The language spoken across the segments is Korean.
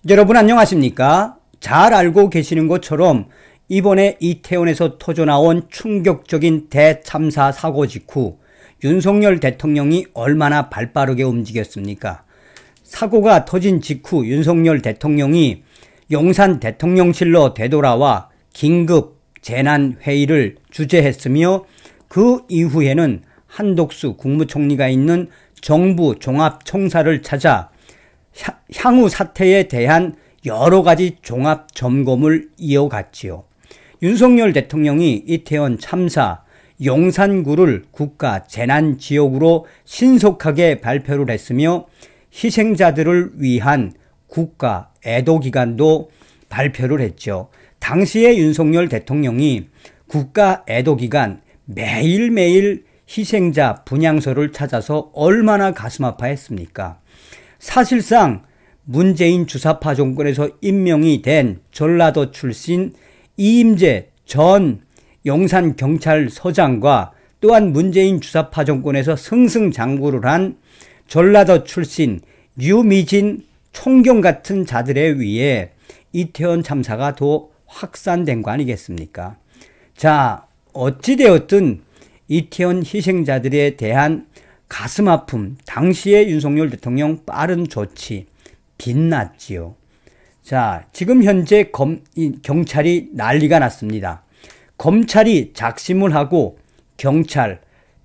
여러분 안녕하십니까? 잘 알고 계시는 것처럼 이번에 이태원에서 터져나온 충격적인 대참사 사고 직후 윤석열 대통령이 얼마나 발빠르게 움직였습니까? 사고가 터진 직후 윤석열 대통령이 용산 대통령실로 되돌아와 긴급 재난회의를 주재했으며 그 이후에는 한독수 국무총리가 있는 정부 종합청사를 찾아 향후 사태에 대한 여러 가지 종합 점검을 이어갔지요. 윤석열 대통령이 이태원 참사 용산구를 국가 재난지역으로 신속하게 발표를 했으며 희생자들을 위한 국가 애도기간도 발표를 했죠. 당시에 윤석열 대통령이 국가 애도기간 매일매일 희생자 분향소를 찾아서 얼마나 가슴 아파했습니까? 사실상 문재인 주사파 정권에서 임명이 된 전라도 출신 이임재 전 용산경찰서장과 또한 문재인 주사파 정권에서 승승장구를 한 전라도 출신 유미진 총경 같은 자들에 의해 이태원 참사가 더 확산된 거 아니겠습니까? 자, 어찌되었든 이태원 희생자들에 대한 가슴 아픔, 당시의 윤석열 대통령 빠른 조치, 빛났지요. 자, 지금 현재 경찰이 난리가 났습니다. 검찰이 작심을 하고 경찰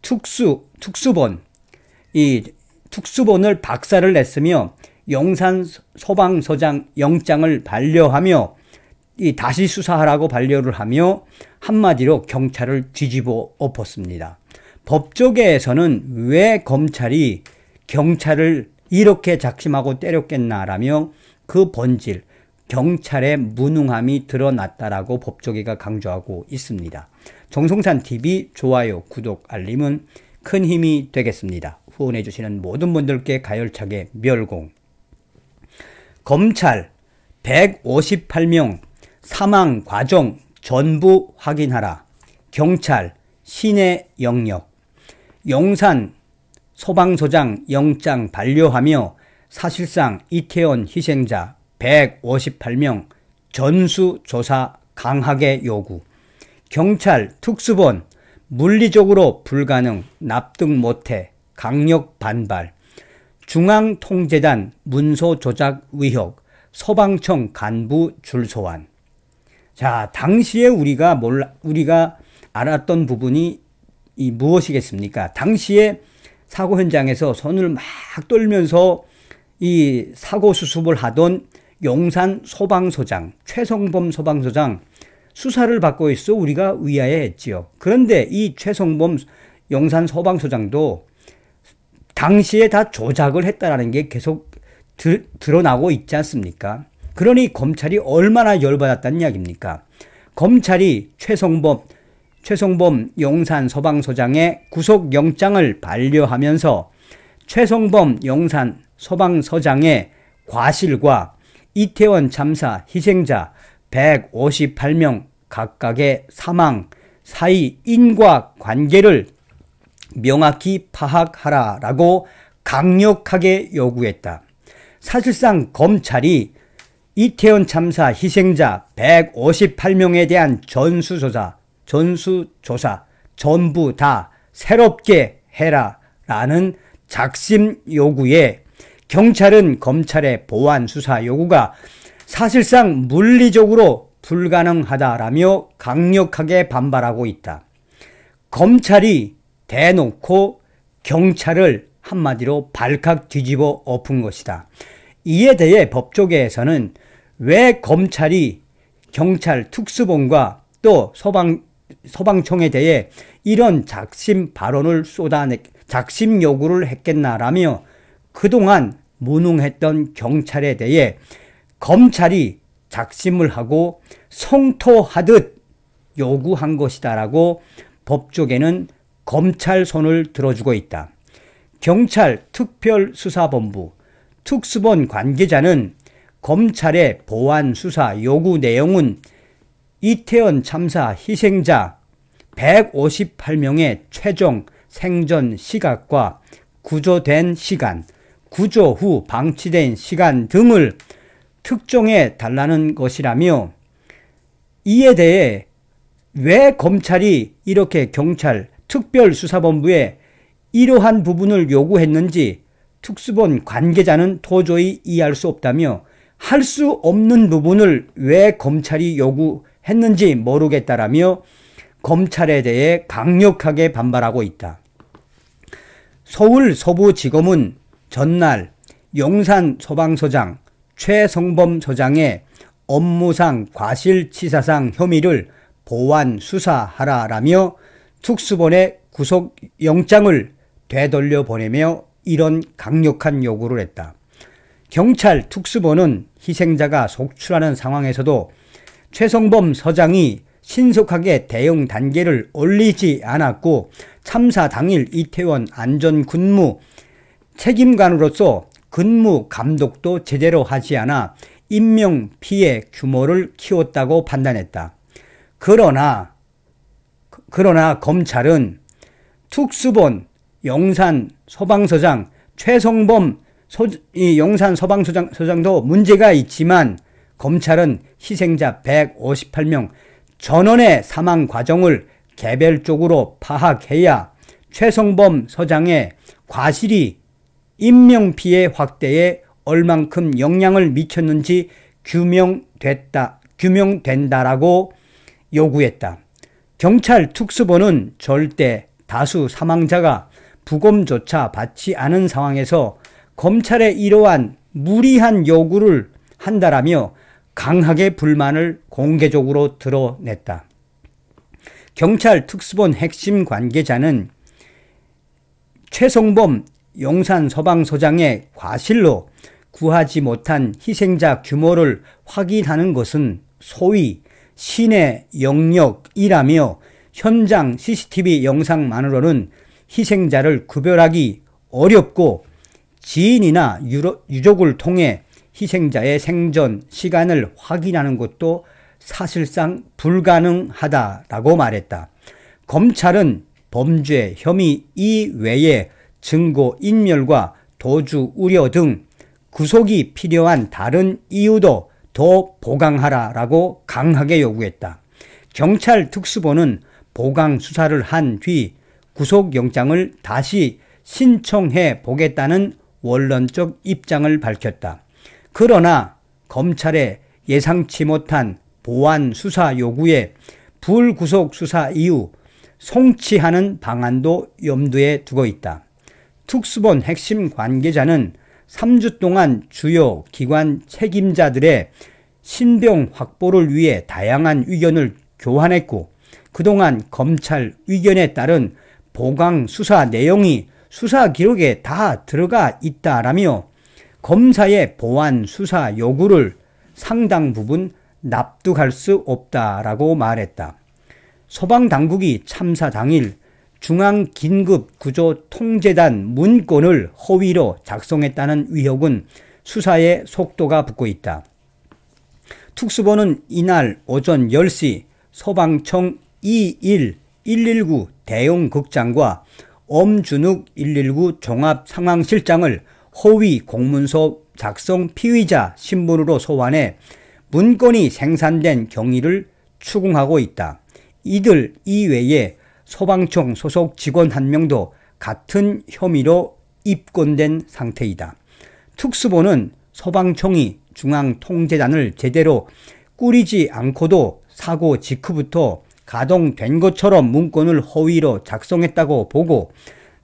특수본, 이 특수본을 박살을 냈으며 용산 소방서장 영장을 반려하며 다시 수사하라고 반려를 하며 한마디로 경찰을 뒤집어 엎었습니다. 법조계에서는 왜 검찰이 경찰을 이렇게 작심하고 때렸겠나라며 그 본질, 경찰의 무능함이 드러났다라고 법조계가 강조하고 있습니다. 정성산TV 좋아요, 구독, 알림은 큰 힘이 되겠습니다. 후원해 주시는 모든 분들께 가열차게 멸공. 검찰 158명 사망 과정 전부 확인하라. 경찰 신의 영역. 용산 소방서장 영장 반려하며 사실상 이태원 희생자 158명 전수조사 강하게 요구. 경찰 특수본 물리적으로 불가능 납득 못해 강력 반발. 중앙통제단 문서 조작 의혹 소방청 간부 줄소환. 자, 당시에 우리가 알았던 부분이 무엇이겠습니까? 당시에 사고 현장에서 손을 막 떨면서 이 사고 수습을 하던 용산 소방서장, 최성범 소방서장 수사를 받고 있어 우리가 의아해했지요. 그런데 이 최성범 용산 소방서장도 당시에 다 조작을 했다라는 게 계속 드러나고 있지 않습니까? 그러니 검찰이 얼마나 열받았다는 이야기입니까? 검찰이 최성범 용산 소방서장의 구속영장을 반려하면서 최성범 용산 소방서장의 과실과 이태원 참사 희생자 158명 각각의 사망 사이 인과관계를 명확히 파악하라라고 강력하게 요구했다. 사실상 검찰이 이태원 참사 희생자 158명에 대한 전수조사 전부 다 새롭게 해라라는 작심 요구에 경찰은 검찰의 보완 수사 요구가 사실상 물리적으로 불가능하다라며 강력하게 반발하고 있다. 검찰이 대놓고 경찰을 한마디로 발칵 뒤집어 엎은 것이다. 이에 대해 법조계에서는 왜 검찰이 경찰 특수본과 또 소방청에 대해 이런 작심 발언을 작심 요구를 했겠나라며 그동안 무능했던 경찰에 대해 검찰이 작심을 하고 성토하듯 요구한 것이다라고 법조계는 검찰 손을 들어주고 있다. 경찰 특별수사본부 특수본 관계자는 검찰의 보완 수사 요구 내용은 이태원 참사 희생자 158명의 최종 생존 시각과 구조된 시간, 구조 후 방치된 시간 등을 특종해 달라는 것이라며 이에 대해 왜 검찰이 이렇게 경찰 특별수사본부에 이러한 부분을 요구했는지 특수본 관계자는 도저히 이해할 수 없다며 할 수 없는 부분을 왜 검찰이 요구했는지 모르겠다라며 검찰에 대해 강력하게 반발하고 있다. 서울 서부지검은 전날 용산소방서장 최성범 서장의 업무상 과실치사상 혐의를 보완 수사하라라며 특수본에 구속영장을 되돌려 보내며 이런 강력한 요구를 했다. 경찰 특수본은 희생자가 속출하는 상황에서도 최성범 서장이 신속하게 대응 단계를 올리지 않았고 참사 당일 이태원 안전근무 책임관으로서 근무 감독도 제대로 하지 않아 인명피해 규모를 키웠다고 판단했다. 그러나 검찰은 특수본 용산소방서장 최성범 용산소방서장도 문제가 있지만 검찰은 희생자 158명 전원의 사망 과정을 개별적으로 파악해야 최성범 서장의 과실이 인명피해 확대에 얼만큼 영향을 미쳤는지 규명된다라고 요구했다. 경찰 특수본은 절대 다수 사망자가 부검조차 받지 않은 상황에서 검찰의 이러한 무리한 요구를 한다라며 강하게 불만을 공개적으로 드러냈다. 경찰 특수본 핵심 관계자는 최성범 용산소방서장의 과실로 구하지 못한 희생자 규모를 확인하는 것은 소위 신의 영역이라며 현장 CCTV 영상만으로는 희생자를 구별하기 어렵고 지인이나 유족을 통해 희생자의 생전 시간을 확인하는 것도 사실상 불가능하다라고 말했다. 검찰은 범죄 혐의 이외에 증거 인멸과 도주 우려 등 구속이 필요한 다른 이유도 더 보강하라라고 강하게 요구했다. 경찰 특수본은 보강 수사를 한 뒤 구속영장을 다시 신청해 보겠다는 원론적 입장을 밝혔다. 그러나 검찰의 예상치 못한 보완 수사 요구에 불구속 수사 이후 송치하는 방안도 염두에 두고 있다. 특수본 핵심 관계자는 3주 동안 주요 기관 책임자들의 신병 확보를 위해 다양한 의견을 교환했고 그동안 검찰 의견에 따른 보강 수사 내용이 수사 기록에 다 들어가 있다라며 검사의 보완 수사 요구를 상당 부분 납득할 수 없다라고 말했다. 소방당국이 참사 당일 중앙긴급구조통제단 문건을 허위로 작성했다는 의혹은 수사에 속도가 붙고 있다. 특수본은 이날 오전 10시 소방청 119 대응극장과 엄준욱 119 종합상황실장을 허위 공문서 작성 피의자 신분으로 소환해 문건이 생산된 경위를 추궁하고 있다. 이들 이외에 소방청 소속 직원 1명도 같은 혐의로 입건된 상태이다. 특수본은 소방청이 중앙통제단을 제대로 꾸리지 않고도 사고 직후부터 가동된 것처럼 문건을 허위로 작성했다고 보고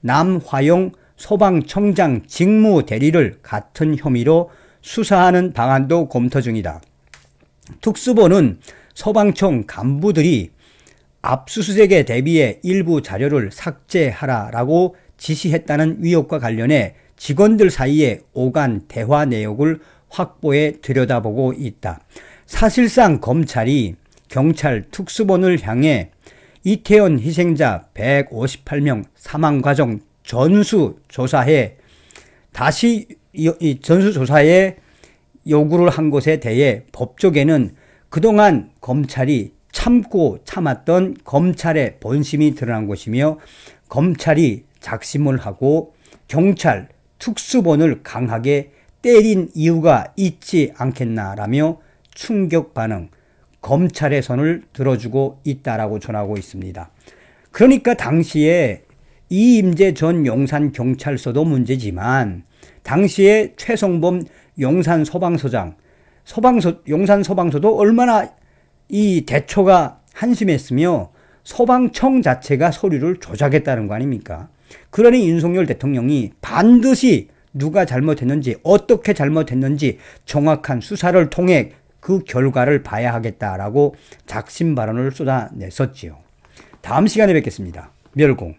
남화용 소방청장 직무대리를 같은 혐의로 수사하는 방안도 검토 중이다. 특수본은 소방청 간부들이 압수수색에 대비해 일부 자료를 삭제하라라고 지시했다는 의혹과 관련해 직원들 사이에 오간 대화 내역을 확보해 들여다보고 있다. 사실상 검찰이 경찰 특수본을 향해 이태원 희생자 158명 사망 과정 전수조사에 요구를 한 것에 대해 법조계는 그동안 검찰이 참고 참았던 검찰의 본심이 드러난 것이며 검찰이 작심을 하고 경찰 특수본을 강하게 때린 이유가 있지 않겠나라며 충격 반응, 검찰의 손을 들어주고 있다라고 전하고 있습니다. 그러니까 당시에 이임재 전 용산경찰서도 문제지만 당시에 최성범 용산소방서장, 용산소방서도 얼마나 이 대처가 한심했으며 소방청 자체가 서류를 조작했다는 거 아닙니까? 그러니 윤석열 대통령이 반드시 누가 잘못했는지 어떻게 잘못했는지 정확한 수사를 통해 그 결과를 봐야 하겠다라고 작심 발언을 쏟아냈었지요. 다음 시간에 뵙겠습니다. 멸공.